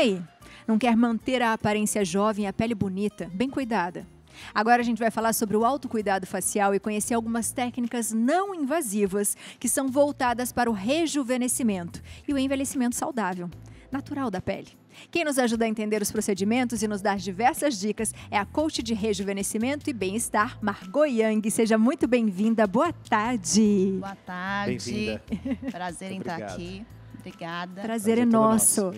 Ei, não quer manter a aparência jovem e a pele bonita, bem cuidada? Agora a gente vai falar sobre o autocuidado facial e conhecer algumas técnicas não invasivas que são voltadas para o rejuvenescimento e o envelhecimento saudável, natural da pele. Quem nos ajuda a entender os procedimentos e nos dar diversas dicas é a coach de rejuvenescimento e bem-estar, Margot Yang. Seja muito bem-vinda. Boa tarde. Boa tarde. Bem-vinda. Prazer em estar aqui. Obrigada. Prazer é nosso.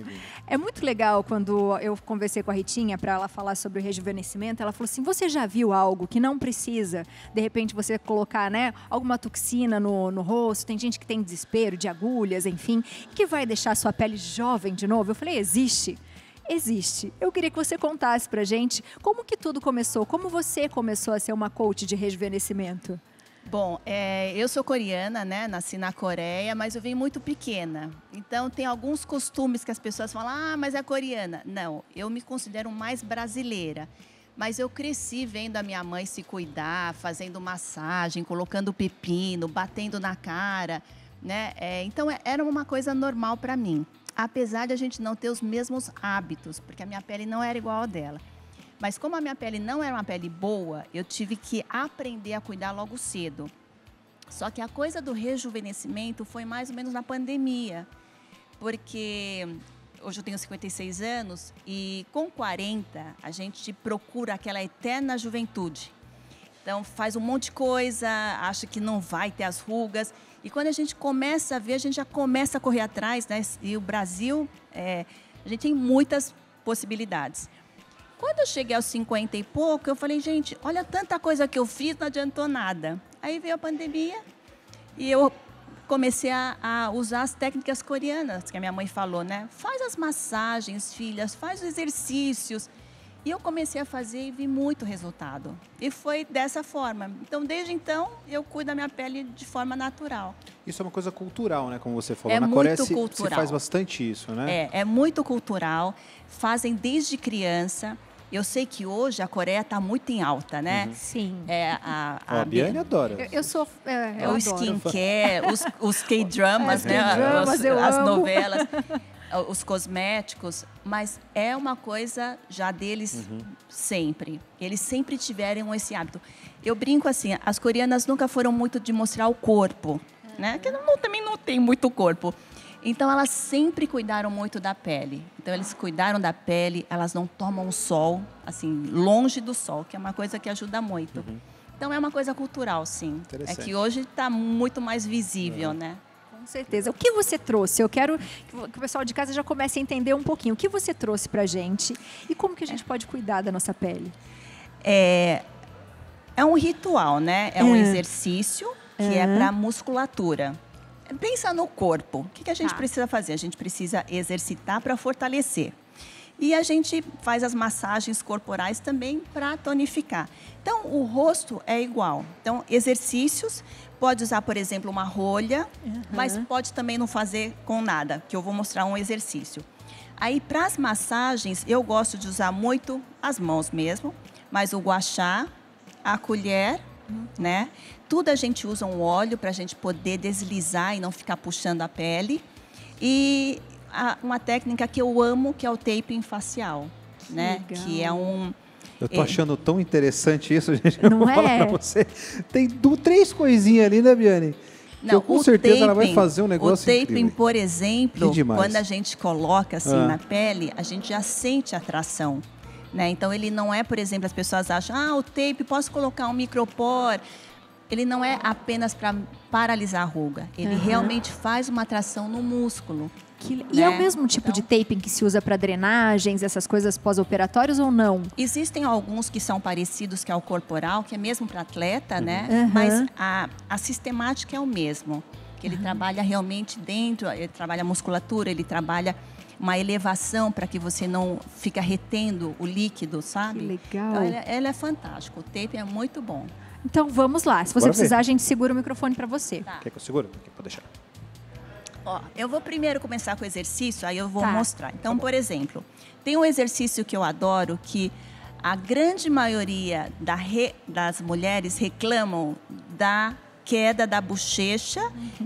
É muito legal quando eu conversei com a Ritinha para ela falar sobre o rejuvenescimento. Ela falou assim, você já viu algo que não precisa, de repente, você colocar, né, alguma toxina no rosto? Tem gente que tem desespero de agulhas, enfim, que vai deixar a sua pele jovem de novo. Eu falei, existe. Existe. Eu queria que você contasse pra gente como que tudo começou, como você começou a ser uma coach de rejuvenescimento. Bom, eu sou coreana, né? Nasci na Coreia, mas eu vim muito pequena. Então, tem alguns costumes que as pessoas falam, ah, mas é coreana. Não, eu me considero mais brasileira. Mas eu cresci vendo a minha mãe se cuidar, fazendo massagem, colocando pepino, batendo na cara, né? Então, era uma coisa normal para mim. Apesar de a gente não ter os mesmos hábitos, porque a minha pele não era igual a dela. Mas como a minha pele não era uma pele boa, eu tive que aprender a cuidar logo cedo. Só que a coisa do rejuvenescimento foi mais ou menos na pandemia. Porque hoje eu tenho 56 anos e com 40 a gente procura aquela eterna juventude. Então faz um monte de coisa, acha que não vai ter as rugas. E quando a gente começa a ver, a gente já começa a correr atrás, né? E o Brasil, a gente tem muitas possibilidades. Quando eu cheguei aos 50 e pouco, eu falei, gente, olha tanta coisa que eu fiz, não adiantou nada. Aí veio a pandemia e eu comecei a usar as técnicas coreanas, que a minha mãe falou, né? Faz as massagens, filhas, faz os exercícios. E eu comecei a fazer e vi muito resultado. E foi dessa forma. Então, desde então, eu cuido da minha pele de forma natural. Isso é uma coisa cultural, né? Como você falou. É na muito Coreia cultural. se faz bastante isso, né? É muito cultural. Fazem desde criança. Eu sei que hoje a Coreia está muito em alta, né? Uhum. Sim. A Biane adora. Eu sou... o skincare, os K-dramas, né? K-dramas, As amo. novelas, os cosméticos. Mas é uma coisa já deles sempre. Eles sempre tiveram esse hábito. Eu brinco assim, as coreanas nunca foram muito de mostrar o corpo, né? Que também não tem muito corpo. Então, elas sempre cuidaram muito da pele. Então, eles cuidaram da pele, elas não tomam o sol, assim, longe do sol, que é uma coisa que ajuda muito. Então, é uma coisa cultural, sim. É que hoje está muito mais visível, né? Com certeza. O que você trouxe? Eu quero que o pessoal de casa já comece a entender um pouquinho. O que você trouxe pra gente e como que a gente pode cuidar da nossa pele? É um ritual, né? É um exercício que é para musculatura. Pensa no corpo. O que a gente precisa fazer? A gente precisa exercitar para fortalecer. E a gente faz as massagens corporais também para tonificar. Então, o rosto é igual. Então, exercícios, pode usar, por exemplo, uma rolha, mas pode também não fazer com nada, que eu vou mostrar um exercício. Aí, para as massagens, eu gosto de usar muito as mãos mesmo, mas o gua sha, a colher, né? Tudo a gente usa um óleo para a gente poder deslizar e não ficar puxando a pele. E uma técnica que eu amo, que é o taping facial, né? Legal. Que é um... Eu tô achando tão interessante isso, gente. Não eu vou falar pra você. Tem 3 coisinhas ali, né, Biane? Não, com certeza taping, ela vai fazer um negócio O taping, incrível. por exemplo, demais. quando a gente coloca assim na pele, a gente já sente atração. Né? Então, ele não é, por exemplo, as pessoas acham, o tape, posso colocar um micropor. Ele não é apenas para paralisar a ruga. Ele realmente faz uma atração no músculo. E é o mesmo tipo de taping que se usa para drenagens, essas coisas pós-operatórias ou não? Existem alguns que são parecidos, que é o corporal, que é mesmo para atleta, né? Mas a sistemática é o mesmo. Que ele trabalha realmente dentro, ele trabalha a musculatura, ele trabalha uma elevação para que você não fica retendo o líquido, sabe? Que legal. Então, ela é fantástica. O tape é muito bom. Então vamos lá. Se você Bora precisar, ver. a gente segura o microfone para você. Tá. Quer que eu segure? Aqui, pode deixar. Ó, eu vou primeiro começar com o exercício, aí eu vou Tá. mostrar. Então, por exemplo, tem um exercício que eu adoro, que a grande maioria das mulheres reclamam da queda da bochecha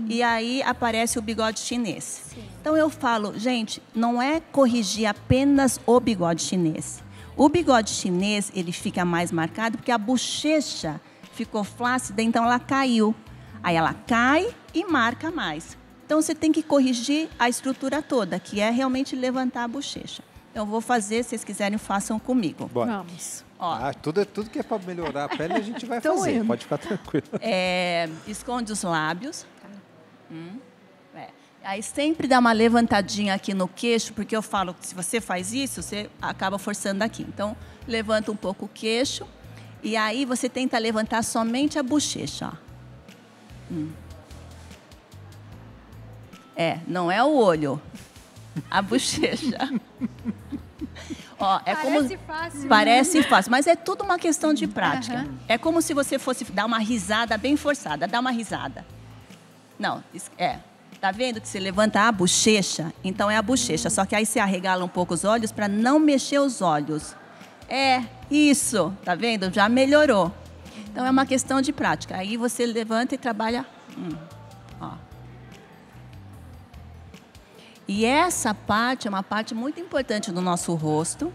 e aí aparece o bigode chinês. Sim. Então eu falo, gente, não é corrigir apenas o bigode chinês. O bigode chinês, ele fica mais marcado porque a bochecha ficou flácida, então ela caiu. Aí ela cai e marca mais. Então você tem que corrigir a estrutura toda, que é realmente levantar a bochecha. Eu vou fazer, se vocês quiserem, façam comigo. Bora. Vamos. Ó, Tudo que é para melhorar a pele a gente vai Tô fazer. indo. Pode ficar tranquilo. esconde os lábios. Aí sempre dá uma levantadinha aqui no queixo, porque eu falo que se você faz isso, você acaba forçando aqui. Então, levanta um pouco o queixo e aí você tenta levantar somente a bochecha. Ó. Não é o olho, a bochecha. Ó, Parece fácil. Parece fácil, mas é tudo uma questão de prática. É como se você fosse dar uma risada bem forçada. Dá uma risada. Não, tá vendo que você levanta a bochecha? Então é a bochecha. Só que aí você arregala um pouco os olhos para não mexer os olhos. Isso. Tá vendo? Já melhorou. Então é uma questão de prática. Aí você levanta e trabalha. Ó. E essa parte é uma parte muito importante do nosso rosto,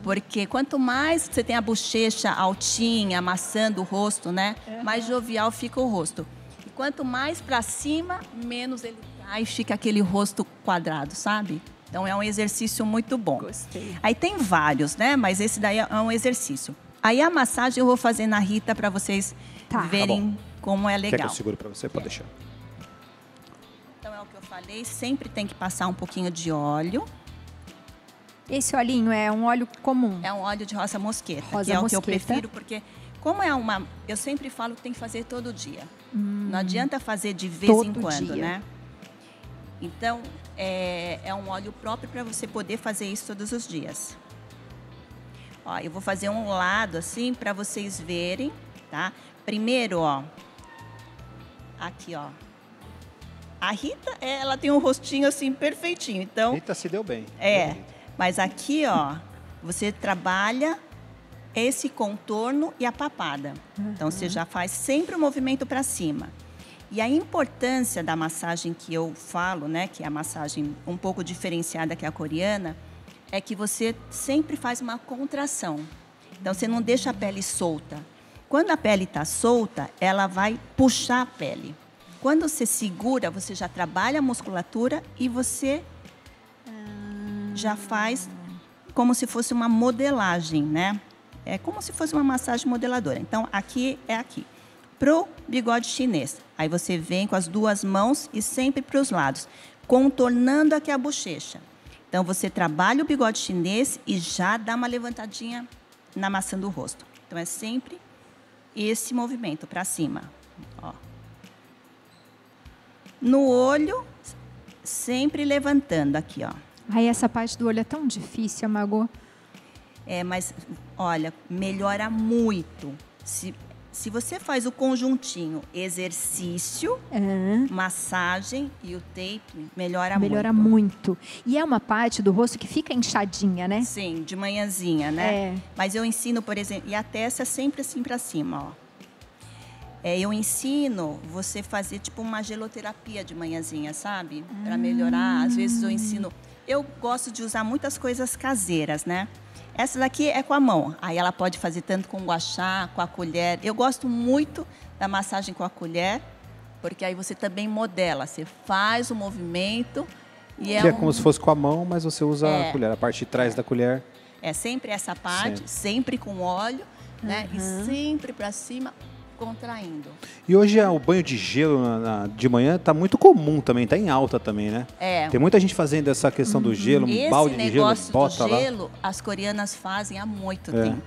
porque quanto mais você tem a bochecha altinha, amassando o rosto, né? Mais jovial fica o rosto. E quanto mais para cima, menos ele cai e fica aquele rosto quadrado, sabe? Então é um exercício muito bom. Gostei. Aí tem vários, né? Mas esse daí é um exercício. Aí a massagem eu vou fazer na Rita para vocês verem como é Quer que legal. eu seguro para você? Pode deixar. Então é o que eu falei, sempre tem que passar um pouquinho de óleo. Esse olhinho é um óleo comum. É um óleo de rosa mosqueta, Rosa que é o que eu mosqueta. prefiro, porque como é uma... Eu sempre falo que tem que fazer todo dia. Não adianta fazer de vez em Todo quando, dia. né? Então, é um óleo próprio para você poder fazer isso todos os dias. Ó, eu vou fazer um lado assim para vocês verem, tá? Primeiro, ó. Aqui, ó. A Rita, ela tem um rostinho assim perfeitinho, então... Rita se deu bem. Mas aqui, ó, você trabalha esse contorno e a papada. Então, você já faz sempre o movimento para cima. E a importância da massagem que eu falo, né, que é a massagem um pouco diferenciada que é a coreana, é que você sempre faz uma contração. Então, você não deixa a pele solta. Quando a pele está solta, ela vai puxar a pele. Quando você segura, você já trabalha a musculatura e você já faz como se fosse uma modelagem, né? É como se fosse uma massagem modeladora. Então, aqui é aqui. Pro bigode chinês. Aí você vem com as duas mãos e sempre para os lados, contornando aqui a bochecha. Então, você trabalha o bigode chinês e já dá uma levantadinha na maçã do rosto. Então, é sempre esse movimento para cima. Ó. No olho, sempre levantando aqui, ó. Ai, essa parte do olho é tão difícil, Margot. Mas, olha, melhora muito. Se você faz o conjuntinho exercício, massagem e o tape, melhora muito. Melhora muito. E é uma parte do rosto que fica inchadinha, né? Sim, de manhãzinha, né? Mas eu ensino, por exemplo, e a testa é sempre assim para cima, ó. Eu ensino você fazer tipo uma geloterapia de manhãzinha, sabe? Para melhorar. Às vezes eu ensino... Eu gosto de usar muitas coisas caseiras, né? Essa daqui é com a mão. Aí ela pode fazer tanto com o guachá, com a colher. Eu gosto muito da massagem com a colher, porque aí você também modela. Você faz o movimento e Que é como se fosse com a mão, mas você usa a colher, a parte de trás da colher. É sempre essa parte, sempre com óleo, né? E sempre para cima, contraindo. E hoje o banho de gelo de manhã está muito comum também, está em alta também, né? Tem muita gente fazendo essa questão do gelo, um balde de gelo, esse bota negócio do lá. gelo, as coreanas fazem há muito tempo.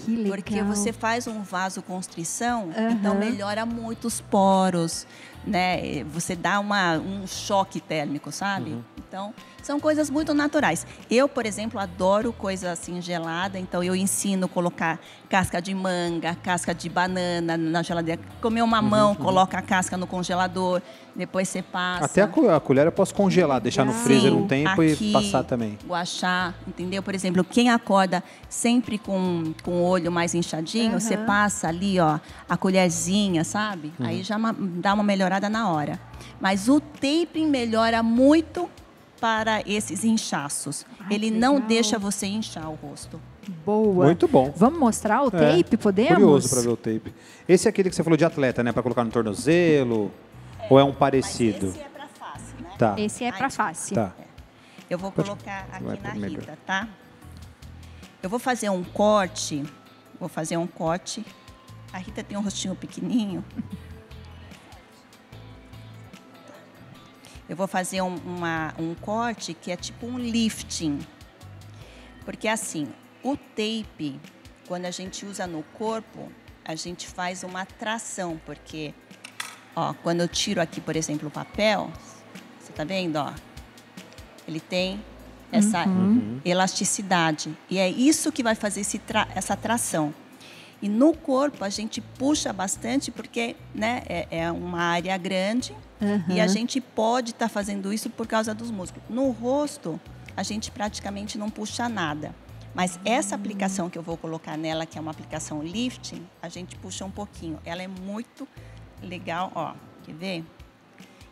Que legal. Porque você faz um vasoconstrição, então melhora muito os poros, né? Você dá um choque térmico, sabe? Então, São coisas muito naturais. Eu, por exemplo, adoro coisa assim gelada, então eu ensino a colocar casca de manga, casca de banana na geladeira. Comer um mamão, coloca a casca no congelador, depois você passa. Até a colher eu posso congelar, deixar no freezer um tempo aqui, e passar também. Guachá, entendeu? Por exemplo, quem acorda sempre com o olho mais inchadinho, você passa ali, ó, a colherzinha, sabe? Aí já dá uma melhorada na hora. Mas o taping melhora muito para esses inchaços. Ele não deixa você inchar o rosto. Boa. Muito bom. Vamos mostrar o tape, podemos? Curioso para ver o tape. Esse é aquele que você falou de atleta, né? Para colocar no tornozelo? Ou é um parecido? Mas esse é para face, né? Tá. Esse é para face. Tá. Eu vou colocar aqui Vai na primeiro. Rita, tá? Eu vou fazer um corte. A Rita tem um rostinho pequenininho. Eu vou fazer um corte que é tipo um lifting. Porque assim, o tape, quando a gente usa no corpo, a gente faz uma tração. Porque, ó, quando eu tiro aqui, por exemplo, o papel, você tá vendo, ó? Ele tem essa elasticidade. E é isso que vai fazer essa tração. E no corpo a gente puxa bastante porque, né, é uma área grande e a gente pode estar fazendo isso por causa dos músculos. No rosto, a gente praticamente não puxa nada. Mas essa aplicação que eu vou colocar nela, que é uma aplicação lifting, a gente puxa um pouquinho. Ela é muito legal, ó. Quer ver?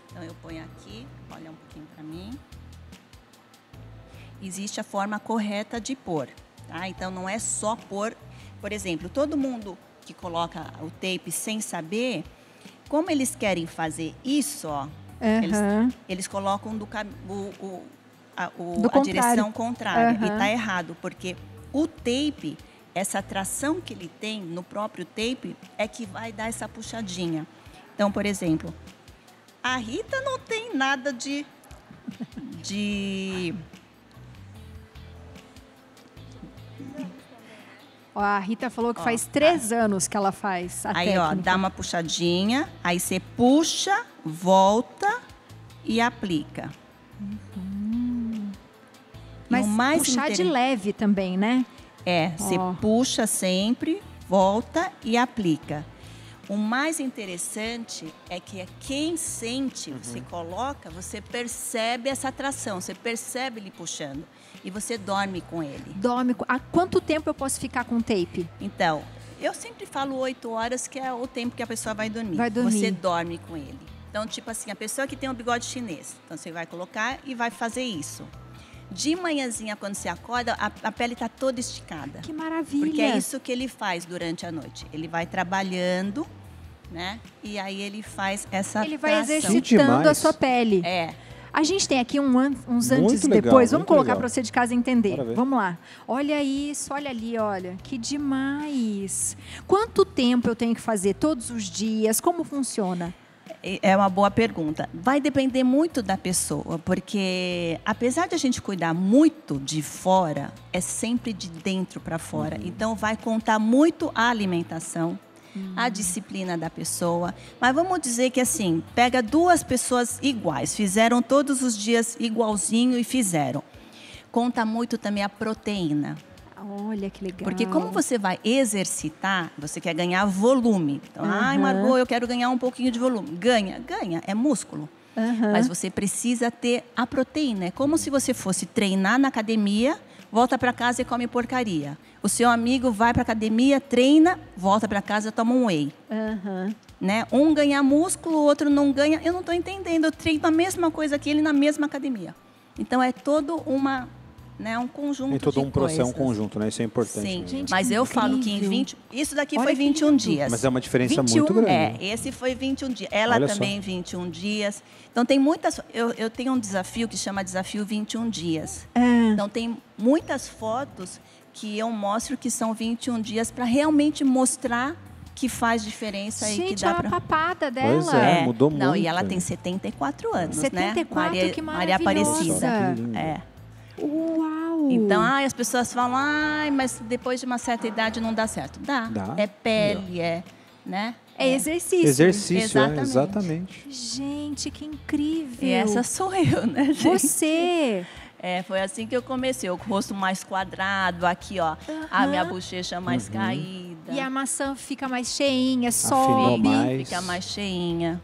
Então eu ponho aqui, olha um pouquinho para mim. Existe a forma correta de pôr, tá? Então não é só pôr. Por exemplo, todo mundo que coloca o tape sem saber, como eles querem fazer isso, ó, eles colocam a direção contrária. E tá errado, porque o tape, essa tração que ele tem no próprio tape, é que vai dar essa puxadinha. Então, por exemplo, a Rita não tem nada de Ó, a Rita falou que faz 3 anos que ela faz a aí, técnica. ó, dá uma puxadinha, aí você puxa, volta e aplica. Mas puxar de leve também, né? Você puxa sempre, volta e aplica. O mais interessante é que quem sente, você coloca, você percebe essa atração, você percebe ele puxando. E você dorme com ele. Dorme. Há quanto tempo eu posso ficar com tape? Então, eu sempre falo 8 horas, que é o tempo que a pessoa vai dormir. Vai dormir. Você dorme com ele. Então, tipo assim, a pessoa que tem um bigode chinês. Então, você vai colocar e vai fazer isso. De manhãzinha, quando você acorda, a pele está toda esticada. Que maravilha. Porque é isso que ele faz durante a noite. Ele vai trabalhando, né? E aí ele faz essa Ele vai tração. exercitando a sua pele. É. A gente tem aqui uns antes e legal, depois. Vamos muito colocar legal. para você de casa entender. Bora ver. Vamos lá. Olha isso, olha ali, olha. Que demais. Quanto tempo eu tenho que fazer? Todos os dias? Como funciona? É uma boa pergunta. Vai depender muito da pessoa, porque apesar de a gente cuidar muito de fora, é sempre de dentro para fora. Então, vai contar muito a alimentação, a disciplina da pessoa. Mas vamos dizer que, assim, pega 2 pessoas iguais, fizeram todos os dias igualzinho e fizeram. Conta muito também a proteína. Olha que legal. Porque como você vai exercitar, você quer ganhar volume. Então, ai, Margot, eu quero ganhar um pouquinho de volume. Ganha, é músculo. Mas você precisa ter a proteína. É como se você fosse treinar na academia, volta para casa e come porcaria. O seu amigo vai para academia, treina, volta para casa e toma um whey. Né? Um ganha músculo, o outro não ganha. Eu não estou entendendo. Eu treino a mesma coisa que ele na mesma academia. Então, é todo um conjunto Tem todo um de processo, coisas. um conjunto, né? Isso é importante. Sim, né? Gente, mas que eu falo que em incrível. 20... Isso daqui Olha foi que 21 lindo. dias. Mas é uma diferença 21, muito grande. Esse foi 21 dias. Ela Olha também, só. 21 dias. Então, tem muitas... Eu tenho um desafio que chama Desafio 21 Dias. Então, tem muitas fotos que eu mostro que são 21 dias para realmente mostrar que faz diferença e que Gente, dá olha para... a papada dela. Pois é, mudou muito. Não, e ela tem 74 anos, 74, né? que Maria maravilhosa. Aparecida. Que lindo. Uau. Então, as pessoas falam, mas depois de uma certa idade não dá certo. Dá. Dá. É pele, né? É exercício. Exercício, Exatamente. exatamente. Gente, que incrível. E essa sou eu, né, gente? Você. Foi assim que eu comecei. O rosto mais quadrado, aqui, ó. A minha bochecha mais caída. E a maçã fica mais cheinha, Afinou sobe. mais. Fica mais cheinha.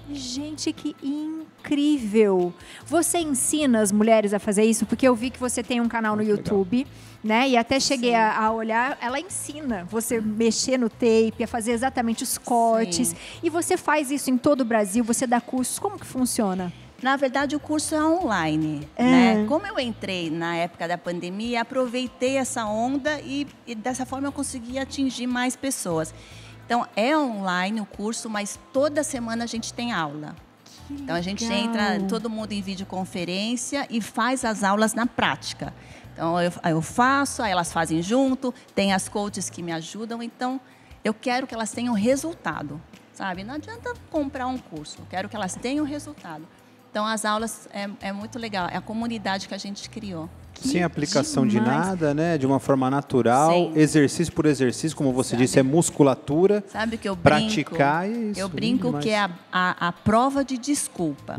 Gente, que incrível! Você ensina as mulheres a fazer isso? Porque eu vi que você tem um canal no YouTube, né? E até cheguei a olhar, ela ensina você mexer no tape, a fazer exatamente os cortes. Sim. E você faz isso em todo o Brasil, você dá cursos. Como que funciona? Na verdade, o curso é online, né? Como eu entrei na época da pandemia, aproveitei essa onda e dessa forma eu consegui atingir mais pessoas. Então, é online o curso, mas toda semana a gente tem aula. Então, a gente entra, todo mundo em videoconferência e faz as aulas na prática. Então, eu faço, aí elas fazem junto, tem as coaches que me ajudam. Então, eu quero que elas tenham resultado, sabe? Não adianta comprar um curso, eu quero que elas tenham resultado. Então, as aulas é muito legal, é a comunidade que a gente criou. Sem aplicação de demais. nada, né? De uma forma natural, Sim. exercício por exercício, como você disse, é musculatura. Sabe que eu brinco? Praticar e isso. Eu brinco que é a prova de desculpa.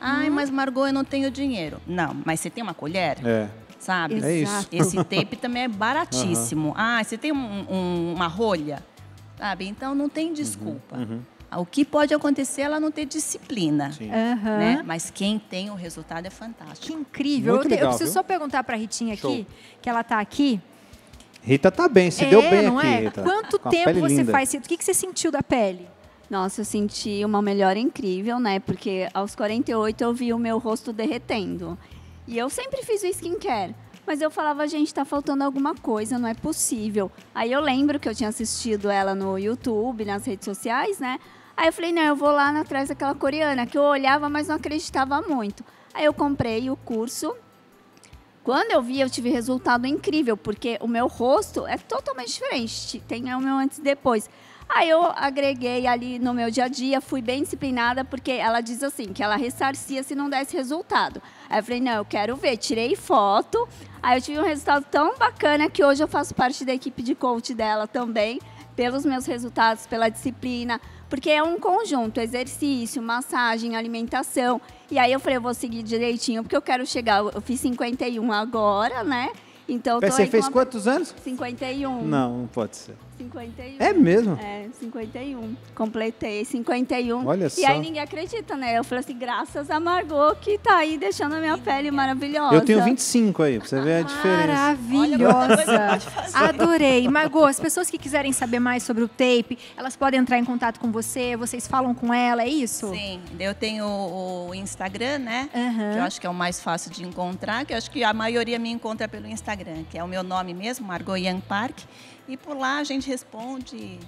Ai, mas Margot, eu não tenho dinheiro. Não, mas você tem uma colher? É. Sabe? É isso. Esse tape também é baratíssimo. Ah, você tem uma rolha? Sabe? Então, não tem desculpa. O que pode acontecer é ela não ter disciplina. Sim. Né? Mas quem tem o resultado é Que fantástico. incrível. Muito Eu legal, preciso viu? só perguntar para a Ritinha Show. aqui, que ela está aqui. Rita tá bem, se deu bem não aqui, é? Rita. Quanto Com a tempo pele você linda. faz? O que você sentiu da pele? Nossa, eu senti uma melhora incrível, né? Porque aos 48 eu vi o meu rosto derretendo. E eu sempre fiz o skincare. Mas eu falava, gente, tá faltando alguma coisa, não é possível. Aí eu lembro que eu tinha assistido ela no YouTube, nas redes sociais, né? Aí eu falei, não, eu vou lá atrás daquela coreana, que eu olhava, mas não acreditava muito. Aí eu comprei o curso. Quando eu vi, eu tive resultado incrível, porque o meu rosto é totalmente diferente. Tem o meu antes e depois. Aí eu agreguei ali no meu dia a dia, fui bem disciplinada, porque ela diz assim, que ela ressarcia se não desse resultado. Aí eu falei, não, eu quero ver. Tirei foto, aí eu tive um resultado tão bacana que hoje eu faço parte da equipe de coach dela também, pelos meus resultados, pela disciplina, porque é um conjunto, exercício, massagem, alimentação. E aí eu falei, eu vou seguir direitinho, porque eu quero chegar, eu fiz 51 agora, né? Então, tô Você aí fez com quantos anos? 51. Não pode ser. 51. É mesmo? É, 51. Completei 51. Olha E só. aí ninguém acredita, né? Eu falei assim, graças a Margot que tá aí deixando a minha pele maravilhosa. Eu tenho 25 aí, pra você ver a diferença. Maravilhosa. Adorei. Margot, as pessoas que quiserem saber mais sobre o tape, elas podem entrar em contato com você, vocês falam com ela, é isso? Sim, eu tenho o Instagram, né? Aham. Que eu acho que é o mais fácil de encontrar, que eu acho que a maioria me encontra pelo Instagram, que é o meu nome mesmo, Margot Young Park. E por lá a gente responde,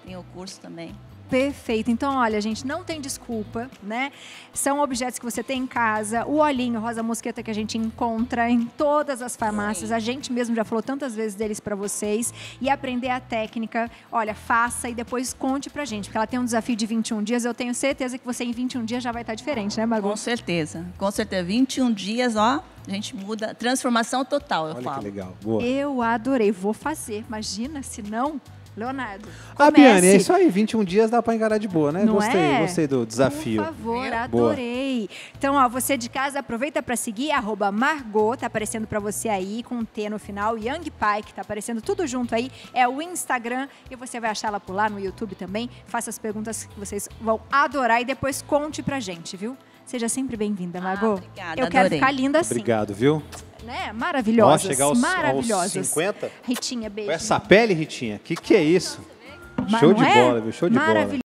tem o curso também. Perfeito. Então, olha, gente, não tem desculpa, né? São objetos que você tem em casa. O olhinho rosa mosqueta que a gente encontra em todas as farmácias. Sim. A gente mesmo já falou tantas vezes deles para vocês. E aprender a técnica. Olha, faça e depois conte pra gente. Porque ela tem um desafio de 21 dias. Eu tenho certeza que você em 21 dias já vai estar diferente, né, Margot? Com certeza. 21 dias, ó, a gente muda, transformação total, eu Olha falo. que legal. Boa. Eu adorei. Vou fazer. Imagina, se não... Leonardo, Ah, comece. Biane, é isso aí. 21 dias dá pra encarar de boa, né? Não Gostei do desafio. Por favor, Viu? adorei. Então, ó, você de casa, aproveita para seguir, @Margot, tá aparecendo para você aí, com um T no final, Young Pike, tá aparecendo tudo junto aí, é o Instagram, e você vai achá-la por lá no YouTube também. Faça as perguntas que vocês vão adorar e depois conte pra gente, viu? Seja sempre bem-vinda, Margot. Obrigada, Eu quero adorei. ficar linda assim. Obrigado, viu? Né? Maravilhosas. Ó, chegar aos maravilhosas. 50? Ritinha, beijo. Com essa pele, Ritinha, que é isso? Mas Show não de é? bola, viu? Show de bola. Maravilhoso.